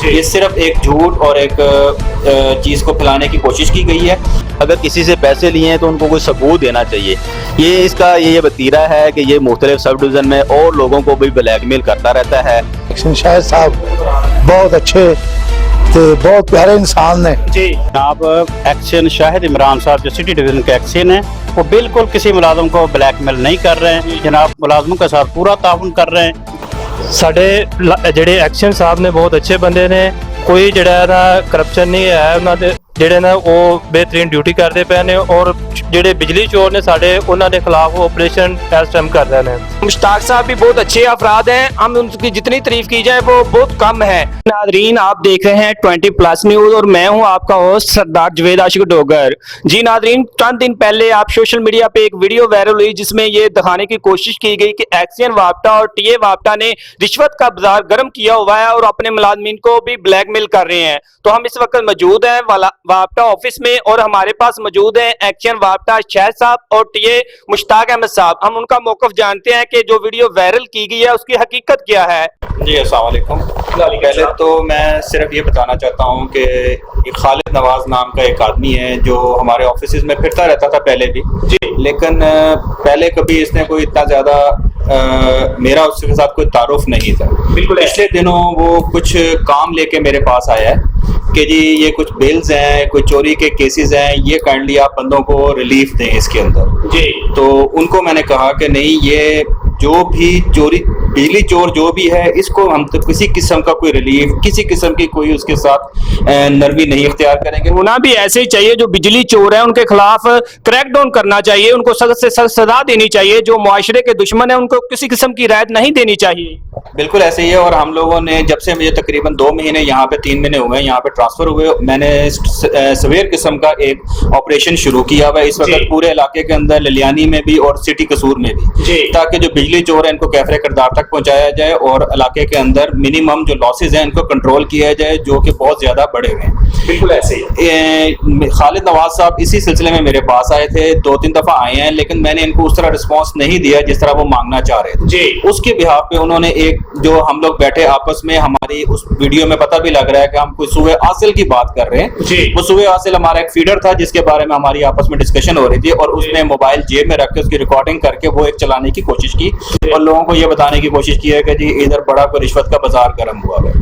ये सिर्फ एक झूठ और एक चीज़ को फैलाने की कोशिश की गई है। अगर किसी से पैसे लिए हैं तो उनको कोई सबूत देना चाहिए। ये इसका ये वतीरा है कि ये मुख्तलिफ सब डिवीज़न में और लोगों को भी ब्लैकमेल करता रहता है। एक्शन शाहिद साहब बहुत अच्छे थे, बहुत प्यारे इंसान ने जी। जनाब एक्शन शाहिद इमरान साहब जो सिटी डिवीजन के एक्शन है वो बिल्कुल किसी मुलाजम को ब्लैकमेल नहीं कर रहे हैं। जनाब मुलाजमों के साथ पूरा ताउन कर रहे हैं। ਸਾਡੇ ਜਿਹੜੇ ਐਕਸ਼ਨ ਸਾਹਿਬ ਨੇ ਬਹੁਤ ਅੱਛੇ ਬੰਦੇ ਨੇ, ਕੋਈ ਜਿਹੜਾ ਨਾ ਕਰਪਸ਼ਨ ਨਹੀਂ ਹੈ ਉਹਨਾਂ ਦੇ, ਜਿਹੜੇ ਨਾ ਉਹ बेहतरीन ड्यूटी करते पे ने और ਜਿਹੜੇ बिजली चोर ने साढ़े उन्होंने खिलाफ ऑपरेशन इस टाइम कर रहे हैं। मुश्ताक साहब भी बहुत अच्छे अफराद हैं, हम उनकी जितनी तारीफ की जाए वो बहुत कम है। नादरीन आप देख रहे हैं 20+ न्यूज और मैं हूं आपका होस्ट सरदार जवेद आशिक डोगर। जी नादरीन, चंद दिन पहले आप सोशल मीडिया पे एक वीडियो वायरल हुई जिसमें ये दिखाने की कोशिश की गई कि एक्सियन वाप्टा और टीए वाप्टा ने रिश्वत का बाजार गर्म किया हुआ है और अपने मुलाजमीन को भी ब्लैकमेल कर रहे हैं। तो हम इस वक्त मौजूद हैं वाप्टा ऑफिस में और हमारे पास मौजूद है एक्शन वाप्टा शाहिद साहब और टीए मुश्ताक अहमद साहब। हम उनका मौक़िफ़ जानते हैं कि जो वीडियो वायरल की गई है उसकी हकीकत क्या है। जी अस्सलाम वालेकुम। पहले तो मैं सिर्फ ये बताना चाहता हूँ कि खालिद नवाज नाम का एक आदमी है जो हमारे ऑफिस में फिरता रहता था पहले भी जी, लेकिन पहले कभी इसने कोई इतना ज़्यादा मेरा उसके साथ कोई तारुफ नहीं था। बिल्कुल पिछले दिनों वो कुछ काम लेके मेरे पास आया है कि जी ये कुछ बिल्स हैं, कोई चोरी के केसेस हैं, ये काइंडली आप बंदों को रिलीफ दें इसके अंदर जी। तो उनको मैंने कहा कि नहीं, ये जो भी चोरी बिजली चोर जो भी है इसको हम तो किसी किस्म का कोई रिलीफ, किसी किस्म की कोई उसके साथ नरमी नहीं इख्तियार करेंगे। होना भी ऐसे ही चाहिए, जो बिजली चोर है उनके खिलाफ क्रैक डाउन करना चाहिए, उनको सख्त से सख्त सजा देनी चाहिए। जो मुआशरे के दुश्मन है उनको किसी किस्म की रियायत नहीं देनी चाहिए। बिल्कुल ऐसे ही है। और हम लोगों ने जब से मुझे तकरीबन 2 महीने यहाँ पे 3 महीने हुए हैं यहाँ पे ट्रांसफर हुए, मैंने सवेर किस्म का एक ऑपरेशन शुरू किया हुआ है इस वक्त पूरे इलाके के अंदर, ललियानी में भी और सिटी कसूर में भी, ताकि जो बिजली चोर है इनको कैफरे किरदार तक पहुँचाया जाए और इलाके के अंदर मिनिमम जो लॉसेज हैं इनको कंट्रोल किया जाए, जो कि बहुत ज़्यादा बढ़े हुए हैं। बिल्कुल ऐसे ही खालिद नवाज साहब इसी सिलसिले में मेरे पास आए थे, 2-3 दफ़ा आए हैं, लेकिन मैंने इनको उस तरह रिस्पॉन्स नहीं दिया जिस तरह वो मांगना चाह रहे थे जी। उसके बिहाफ पे उन्होंने एक, जो हम लोग बैठे आपस में, हमारी उस वीडियो में पता भी लग रहा है कि हम कोई सूबे हासिल की बात कर रहे हैं जी। वो सूबे हासिल हमारा एक फीडर था जिसके बारे में हमारी आपस में डिस्कशन हो रही थी और उसने मोबाइल जेब में रख के उसकी रिकॉर्डिंग करके वो एक चलाने की कोशिश की और लोगों को ये बताने की कोशिश की है कि जी इधर बड़ा कोई रिश्वत का बाजार गर्म हुआ है।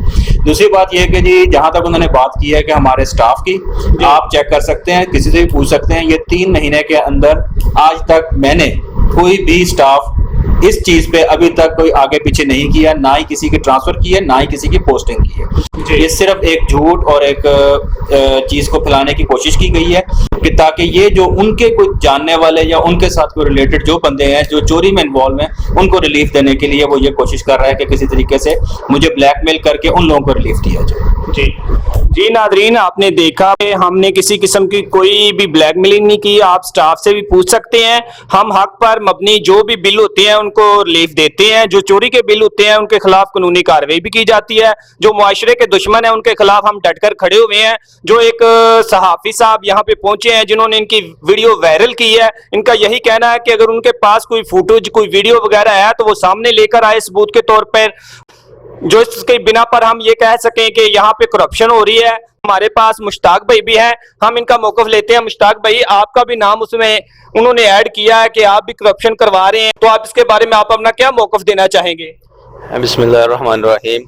दूसरी बात यह कि जी जहां तक उन्होंने बात की है कि हमारे स्टाफ की, आप चेक कर सकते हैं, किसी से भी पूछ सकते हैं, ये 3 महीने के अंदर आज तक मैंने कोई भी स्टाफ इस चीज पे अभी तक कोई आगे पीछे नहीं किया, ना ही किसी की ट्रांसफर की है, ना ही किसी की पोस्टिंग की है। ये सिर्फ एक झूठ और एक चीज को फैलाने की कोशिश की गई है कि ताकि ये जो उनके कुछ जानने वाले या उनके साथ कोई रिलेटेड जो बंदे हैं जो चोरी में इन्वॉल्व हैं उनको रिलीफ देने के लिए वो ये कोशिश कर रहा है कि किसी तरीके से मुझे ब्लैकमेल करके उन लोगों को रिलीफ दिया जाए जी। जी नादरीन, आपने देखा कि हमने किसी किस्म की कोई भी ब्लैकमेलिंग नहीं की। आप स्टाफ से भी पूछ सकते हैं, हम हक पर मबनी जो भी बिल होते हैं उनको रिलीफ देते हैं, जो चोरी के बिल होते हैं उनके खिलाफ कानूनी कार्रवाई भी की जाती है, जो मुआशरे के दुश्मन है उनके खिलाफ हम डटकर खड़े हुए हैं। जो एक सहाफी साहब यहाँ पे पहुंचे हैं जिन्होंने इनकी वीडियो वायरल की है, इनका यही कहना है कि अगर उनके पास कोई फुटेज, कोई वीडियो वगैरह है तो वो सामने लेकर आए सबूत के तौर पर, जो इसके बिना पर हम ये कह सकें कि यहाँ पे करप्शन हो रही है। हमारे पास मुश्ताक भाई भी हैं, हम इनका मौक़िफ़ लेते हैं। मुश्ताक भाई, आपका भी नाम उसमें उन्होंने ऐड किया है कि आप भी करप्शन करवा रहे हैं, तो आप इसके बारे में आप अपना क्या मौक़िफ़ देना चाहेंगे? बिस्मिल्लाहिर्रहमानिर्रहीम।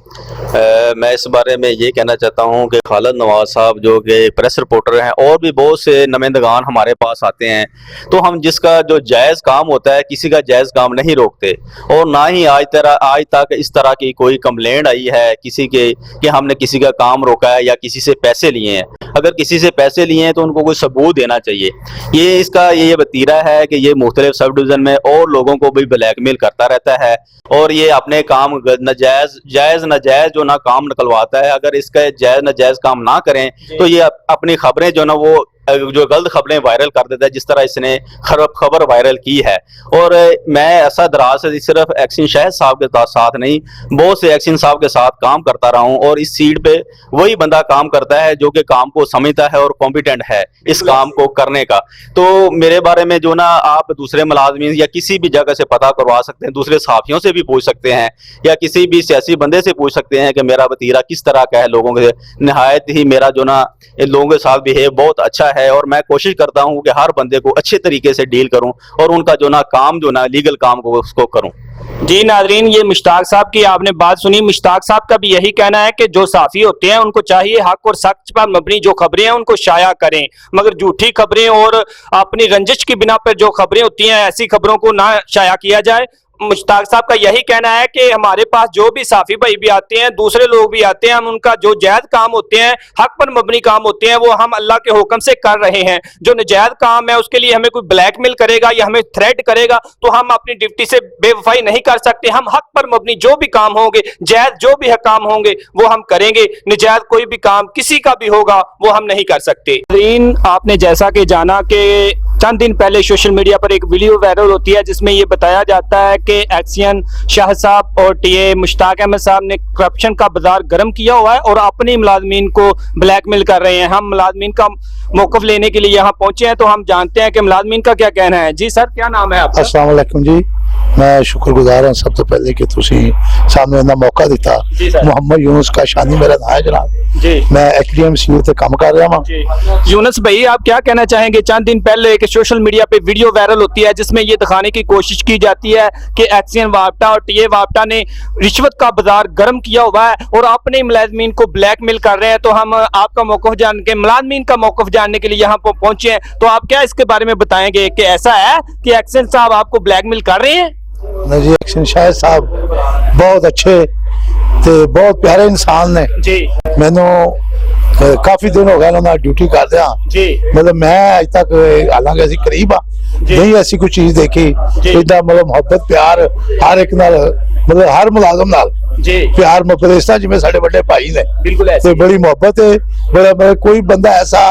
मैं इस बारे में ये कहना चाहता हूँ कि खालिद नवाज साहब जो कि प्रेस रिपोर्टर हैं और भी बहुत से नुमाइंदगान हमारे पास आते हैं, तो हम जिसका जो जायज़ काम होता है किसी का जायज़ काम नहीं रोकते और ना ही आज तक इस तरह की कोई कंप्लेंट आई है किसी के कि हमने किसी का काम रोका है या किसी से पैसे लिए हैं। अगर किसी से पैसे लिए हैं तो उनको कोई सबूत देना चाहिए। ये इसका ये वतीरा है कि ये मुख्तलिफ सब डिवीज़न में और लोगों को भी ब्लैकमेल करता रहता है और ये अपने काम जायज़ नाजायज़ जो ना काम निकलवाता है। अगर इसका जायज़ नाजायज़ काम ना करें तो ये अपनी खबरें जो ना वो जो गलत खबरें वायरल कर देता है, जिस तरह इसने खबर वायरल की है। और मैं ऐसा दराज से सिर्फ एक्शन शाहिद साहब के साथ नहीं, बहुत से एक्शन साहब के साथ काम करता रहा हूँ, और इस सीट पे वही बंदा काम करता है जो कि काम को समझता है और कॉम्पिटेंट है इस काम को करने का। तो मेरे बारे में जो ना आप दूसरे मुलाजमीन या किसी भी जगह से पता करवा सकते हैं, दूसरे साथियों से भी पूछ सकते हैं, या किसी भी सियासी बंदे से पूछ सकते हैं कि मेरा वतीरा किस तरह का है। लोगों के नहायत ही मेरा जो ना इन लोगों के साथ बिहेव बहुत अच्छा है, और मैं कोशिश करता हूं कि हर बंदे को अच्छे तरीके से डील करूं और उनका जो ना काम जो ना लीगल काम को उसको करूं। जी नाजरीन, ये मुश्ताक साहब की आपने बात सुनी। मुश्ताक साहब का भी यही कहना है कि जो साफी होते हैं उनको चाहिए हक और सच पर मबनी जो खबरें हैं उनको शाया करें, मगर झूठी खबरें और अपनी रंजिश की बिना पर जो खबरें होती हैं ऐसी खबरों को ना शाया किया जाए। मुश्ताक साहब का यही कहना है कि हमारे पास जो भी साफी भाई भी आते हैं, दूसरे लोग भी आते हैं, हम उनका जो जायज काम होते हैं, हक पर मबनी काम होते हैं, वो हम अल्लाह के हुक्म से कर रहे हैं। जो नजायज काम है उसके लिए हमें कोई ब्लैकमेल करेगा या हमें थ्रेट करेगा तो हम अपनी ड्यूटी से बेवफाई नहीं कर सकते। हम हक पर मबनी जो भी काम होंगे, जायज जो भी काम होंगे वो हम करेंगे। नजायज कोई भी काम किसी का भी होगा वो हम नहीं कर सकते। आपने जैसा कि जाना कि चंद दिन पहले सोशल मीडिया पर एक वीडियो वायरल होती है जिसमें ये बताया जाता है कि एक्शन शाह साहब और टीए मुश्ताक अहमद साहब ने करप्शन का बाजार गर्म किया हुआ है और अपने मुलाजमीन को ब्लैकमेल कर रहे हैं। हम मुलाजमीन का मौकफ लेने के लिए यहाँ पहुंचे हैं, तो हम जानते हैं कि मुलाजमीन का क्या कहना है। जी सर, क्या नाम है आपका? अस्सलाम वालेकुम जी, मैं शुक्रगुजार हूं सब तो पहले कि तुसी सामने इन्ना मौका दिता। मोहम्मद यूनुस का शानी मेरा नाम है जनाब जी, मैं HDMC ते काम कर रहा हूं। यूनुस भाई, आप क्या कहना चाहेंगे? चंद दिन पहले एक सोशल मीडिया पे वीडियो वायरल होती है जिसमें ये दिखाने की कोशिश की जाती है कि एक्शन वापटा और टीए वापटा ने रिश्वत का बाजार गर्म किया हुआ है और अपने मुलाजमीन को ब्लैकमेल कर रहे हैं। तो हम आपका मौकफ जान के, मुलाजमीन का मौकफ जानने के लिए यहाँ पर पहुंचे हैं, तो आप क्या इसके बारे में बताएंगे कि ऐसा है कि एक्शन साहब आपको ब्लैकमेल कर रहे हैं? नहीं जी, एक्शन शाहिद साहब बहुत अच्छे ते बहुत प्यारे इंसान ने जी। मैनू काफी दिन हो गए उन्होंने ड्यूटी कर दिया जी। मतलब मैं अज तक हालांकि असी करीब नहीं ऐसी कोई चीज देखी इदा, मतलब मोहब्बत प्यार हर एक नाल, मतलब हर मुलाजम नाल जी प्यार मोहब्बत इस तरह जिवें साडे बड़े भाई ने, बिल्कुल ऐसे बड़ी मोहब्बत है। बड़ा मतलब कोई बंदा ऐसा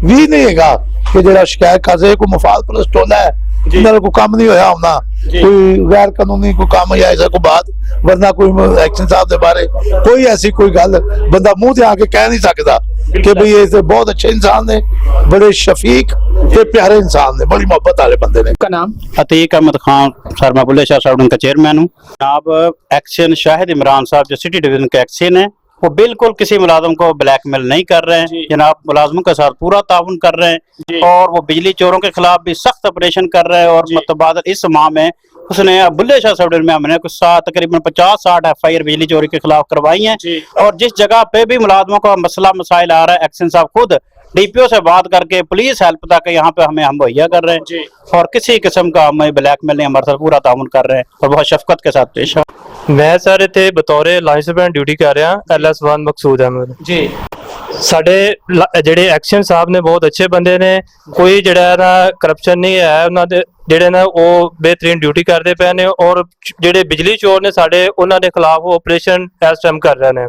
भी नहीं है कि जो शिकायत कर सके। कोई मुफाद परस्त टोला है, इन्होंने कोई काम नहीं होया होना, कोई गैर कानूनी कोई काम या ऐसा कोई बात, वरना कोई एक्शन साहब के बारे कोई ऐसी कोई गल बंदा मुंह से आके कह नहीं सकता कि भाई ये तो बहुत अच्छे इंसान ने, बड़े शफीक ते प्यारे इंसान ने, बड़ी मोहब्बत वाले बंदे ने। का नाम अतीक अहमद खान सर, मैं बुल्ले शाह साहब का चेयरमैन हूँ। जनाब एक्शन शाहिद इमरान साहब जो सिटी डिवीजन के एक्शन है वो बिल्कुल किसी मुलाजम को ब्लैकमेल नहीं कर रहे हैं जनाब, मुलाजमों के साथ पूरा ताउन कर रहे हैं और वो बिजली चोरों के खिलाफ भी सख्त ऑपरेशन कर रहे हैं। और मुतबादल इस माह में उसने बुल्ले शाह सब में हमने कुछ तकरीबन 50-60 FIR बिजली चोरी के खिलाफ करवाई हैं। और जिस जगह पे भी मुलाजमों का मसला मसाइल आ रहा है, एक्शन साहब खुद DPO से बात करके पुलिस हेल्प तक यहाँ पे हमें हम मुहैया कर रहे हैं और किसी किस्म का हमें ब्लैकमेल नहीं, हमारे साथ पूरा ताउन कर रहे हैं और बहुत शफकत के साथ पेश है। मैं सर इत्थे बतौर लाइन सुपरडेंट ड्यूटी कर रहा LS1 मकसूद अहमद जी। ਸਾਡੇ ਜਿਹੜੇ ਐਕਸ਼ਨ ਸਾਹਿਬ ਨੇ ਬਹੁਤ ਅੱਛੇ ਬੰਦੇ ਨੇ, ਕੋਈ ਜਿਹੜਾ ਨਾ ਕਰਪਸ਼ਨ ਨਹੀਂ ਹੈ ਉਹਨਾਂ ਦੇ, ਜਿਹੜੇ ਨਾ ਉਹ ਬਿਹਤਰੀਨ ਡਿਊਟੀ ਕਰਦੇ ਪਏ ਨੇ ਔਰ ਜਿਹੜੇ ਬਿਜਲੀ ਚੋਰ ਨੇ ਸਾਡੇ ਉਹਨਾਂ ਦੇ ਖਿਲਾਫ ਆਪਰੇਸ਼ਨ ਇਸ ਟਾਈਮ ਕਰ ਰਹੇ ਨੇ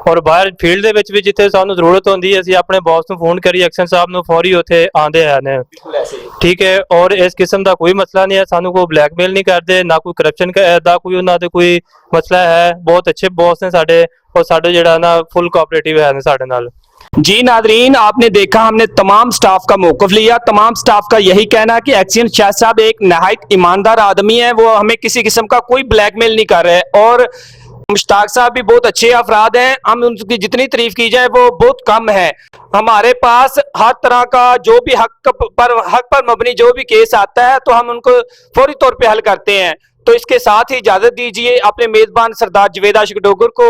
ਔਰ ਬਾਹਰ ਫੀਲਡ ਦੇ ਵਿੱਚ ਵੀ ਜਿੱਥੇ ਸਾਨੂੰ ਜ਼ਰੂਰਤ ਹੁੰਦੀ ਹੈ ਅਸੀਂ ਆਪਣੇ ਬੌਸ ਨੂੰ ਫੋਨ ਕਰੀ ਐਕਸ਼ਨ ਸਾਹਿਬ ਨੂੰ ਫੌਰੀ ਉੱਥੇ ਆਉਂਦੇ ਆ ਨੇ, ਠੀਕ ਹੈ। ਔਰ ਇਸ ਕਿਸਮ ਦਾ ਕੋਈ ਮਸਲਾ ਨਹੀਂ ਹੈ, ਸਾਨੂੰ ਕੋਈ ਬਲੈਕਮੇਲ ਨਹੀਂ ਕਰਦੇ, ਨਾ ਕੋਈ ਕਰਪਸ਼ਨ ਦਾ ਕੋਈ ਉਹਨਾਂ ਦੇ ਕੋਈ मसला है। बहुत अच्छे बॉस ने साडे और साडे जेड़ा ना फुल कोऑपरेटिव है साडे नाल। जी नादरीन, आपने देखा हमने तमाम स्टाफ का मौकफ लिया। तमाम स्टाफ का यही कहना है कि एक्शन शाह साहब एक नहायत ईमानदार आदमी है, वो हमें किसी किस्म का कोई ब्लैकमेल नहीं कर रहे। और मुश्ताक साहब भी बहुत अच्छे अफराद हैं, हम उनकी जितनी तारीफ की जाए वो बहुत कम है। हमारे पास हर तरह का जो भी हक पर मबनी जो भी केस आता है तो हम उनको फौरी तौर पे हल करते हैं। तो इसके साथ ही इजाजत दीजिए अपने मेजबान सरदार जवेद आशिक डोगर को।